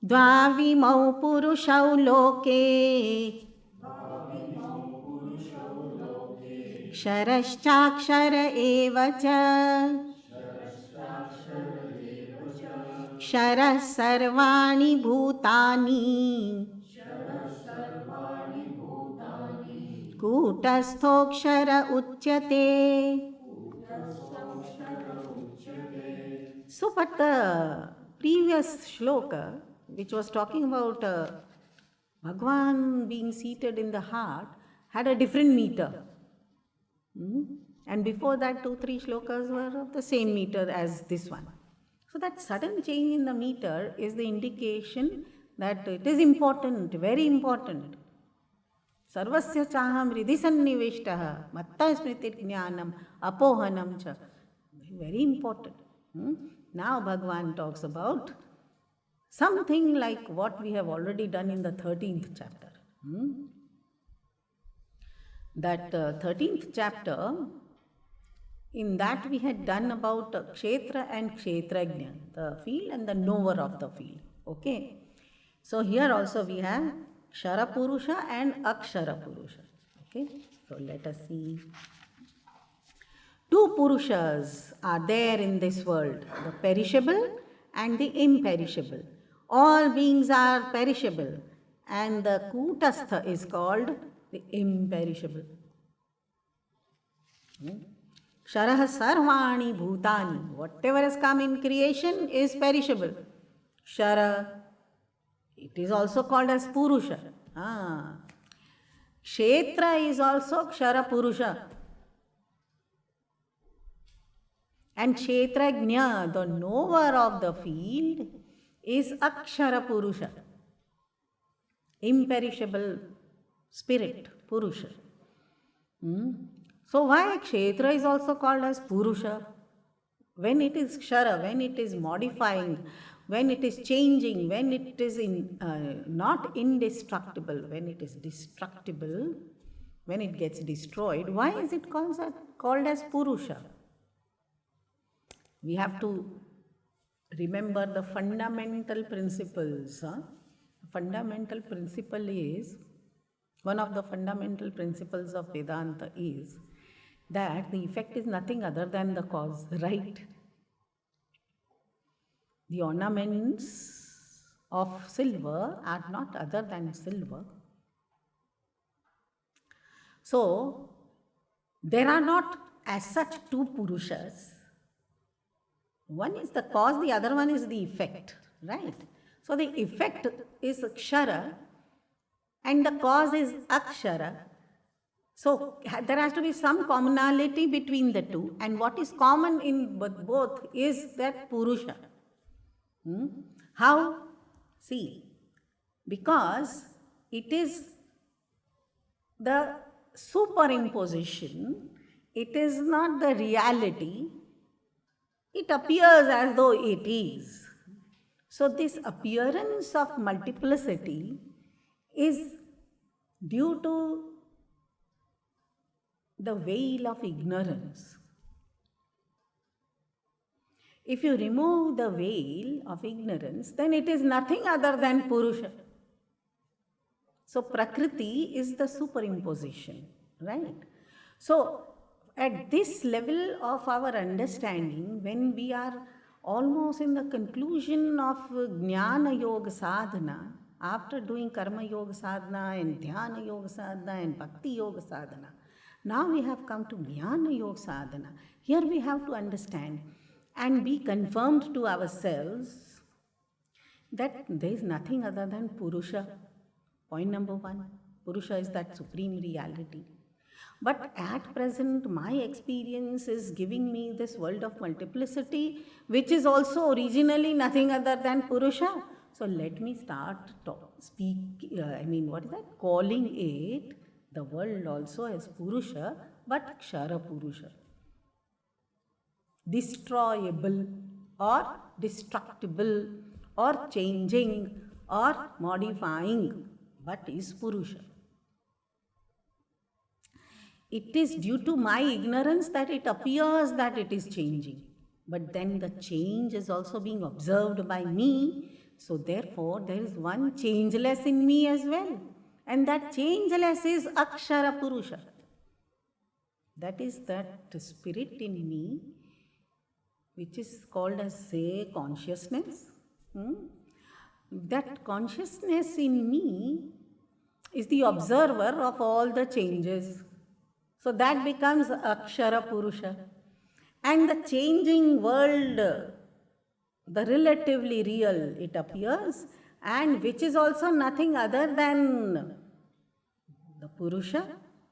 द्वाविमौ पुरुषौ लोके क्षरश्चाक्षर एव च क्षरः सर्वाणि भूतानि कूटस्थोऽक्षर उच्यते. So, but the previous shloka, which was talking about Bhagwan being seated in the heart, had a different meter. And before that, 2-3 shlokas were of the same meter as this one. So, that sudden change in the meter is the indication that it is important, very important. Sarvasya chaham hridhi sannivishtaha matta smritir jnanam apohanam cha. Very important. Now Bhagwan talks about something like what we have already done in the 13th chapter. That 13th chapter, in that we had done about Kshetra and Kshetrajna, the field and the knower of the field. Okay. So here also we have Kshara Purusha and Akshara Purusha. Okay. So let us see. Two Purushas are there in this world, the perishable and the imperishable. All beings are perishable and the Kutastha is called the imperishable. Ksharaha sarvani bhutani. Whatever has come in creation is perishable. Kshara, it is also called as Purusha. Kshetra is also Kshara Purusha. And Kshetrajna, the knower of the field, is Akshara Purusha, imperishable spirit, Purusha. So why Kshetra is also called as Purusha? When it is Kshara, when it is modifying, when it is changing, when it is not indestructible, when it is destructible, when it gets destroyed, why is it called as Purusha? We have to remember the fundamental principles. Fundamental principle is, one of the fundamental principles of Vedanta is that the effect is nothing other than the cause, right? The ornaments of silver are not other than silver. So, there are not as such two Purushas. One is the cause, the other one is the effect, right? So the effect is Kshara and the cause is Akshara. So there has to be some commonality between the two, and what is common in both is that Purusha. How? See, because it is the superimposition, it is not the reality. It appears as though it is. So this appearance of multiplicity is due to the veil of ignorance. If you remove the veil of ignorance, then it is nothing other than Purusha. So Prakriti is the superimposition, right? So at this level of our understanding, when we are almost in the conclusion of Jnana Yoga Sadhana, after doing Karma Yoga Sadhana and Dhyana Yoga Sadhana and Bhakti Yoga Sadhana, now we have come to Jnana Yoga Sadhana. Here we have to understand and be confirmed to ourselves that there is nothing other than Purusha. Point number one, Purusha is that supreme reality. But at present, my experience is giving me this world of multiplicity, which is also originally nothing other than Purusha. So let me start calling it, the world also as Purusha, but Kshara Purusha. Destroyable or destructible or changing or modifying, but is Purusha. It is due to my ignorance that it appears that it is changing. But then the change is also being observed by me. So therefore, there is one changeless in me as well. And that changeless is Akshara Purusha. That is that spirit in me, which is called as, say, consciousness. That consciousness in me is the observer of all the changes. So that becomes Akshara Purusha. And the changing world, the relatively real, it appears, and which is also nothing other than the Purusha.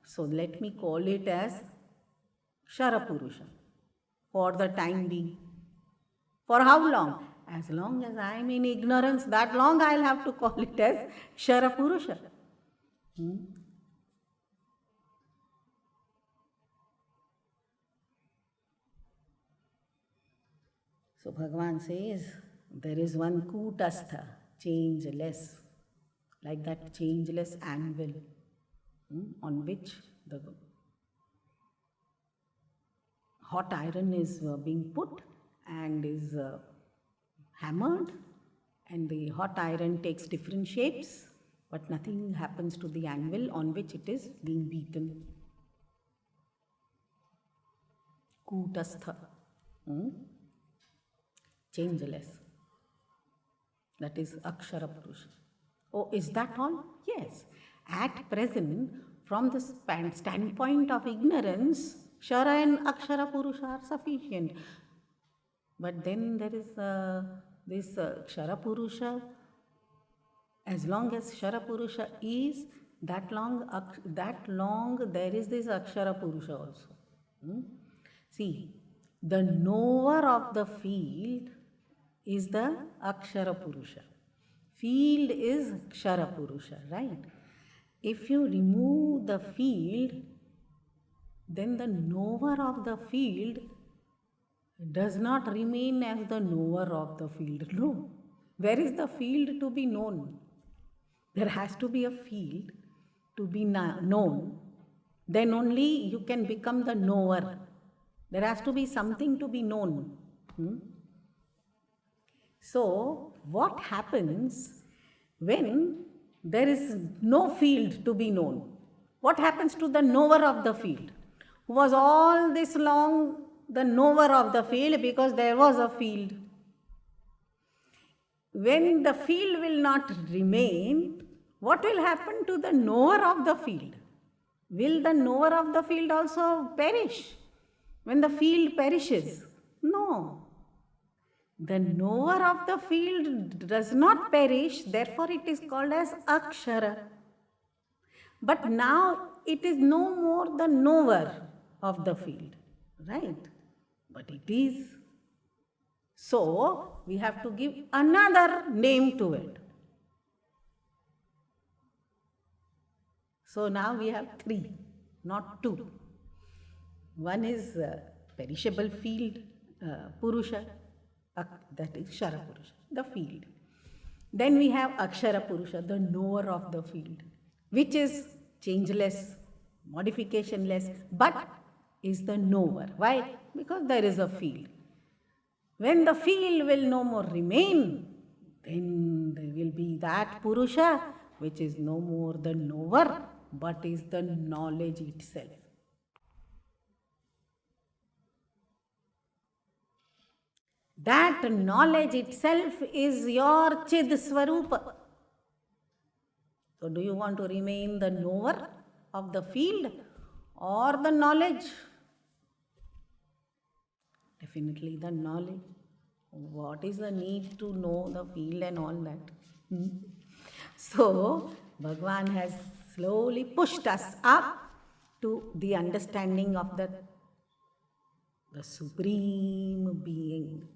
So let me call it as Kshara Purusha for the time being. For how long? As long as I am in ignorance, that long I will have to call it as Kshara Purusha. So Bhagavan says, there is one Kutastha, changeless, like that changeless anvil on which the hot iron is being put and is hammered, and the hot iron takes different shapes, but nothing happens to the anvil on which it is being beaten. Kutastha, changeless. That is Akshara Purusha. Oh, is that all? Yes. At present, from the standpoint of ignorance, Kshara and Akshara Purusha are sufficient. But then there is this Kshara Purusha. As long as Kshara Purusha is, that long there is this Akshara Purusha also. See, the knower of the field is the Akshara Purusha. Field is Kshara Purusha, right? If you remove the field, then the knower of the field does not remain as the knower of the field. No. Where is the field to be known? There has to be a field to be known. Then only you can become the knower. There has to be something to be known. So, what happens when there is no field to be known? What happens to the knower of the field? Who was all this long the knower of the field because there was a field. When the field will not remain, what will happen to the knower of the field? Will the knower of the field also perish when the field perishes? No. The knower of the field does not perish, therefore it is called as Akshara. But now it is no more the knower of the field, right? But it is. So, we have to give another name to it. So, now we have 3, not 2. One is perishable field, Purusha, that is Kshara Purusha, the field. Then we have Akshara Purusha, the knower of the field, which is changeless, modificationless, but is the knower. Why? Because there is a field. When the field will no more remain, then there will be that Purusha, which is no more the knower, but is the knowledge itself. That knowledge itself is your Chid Swarupa. So, do you want to remain the knower of the field or the knowledge? Definitely the knowledge. What is the need to know the field and all that? So, Bhagavan has slowly pushed us up to the understanding of the Supreme Being.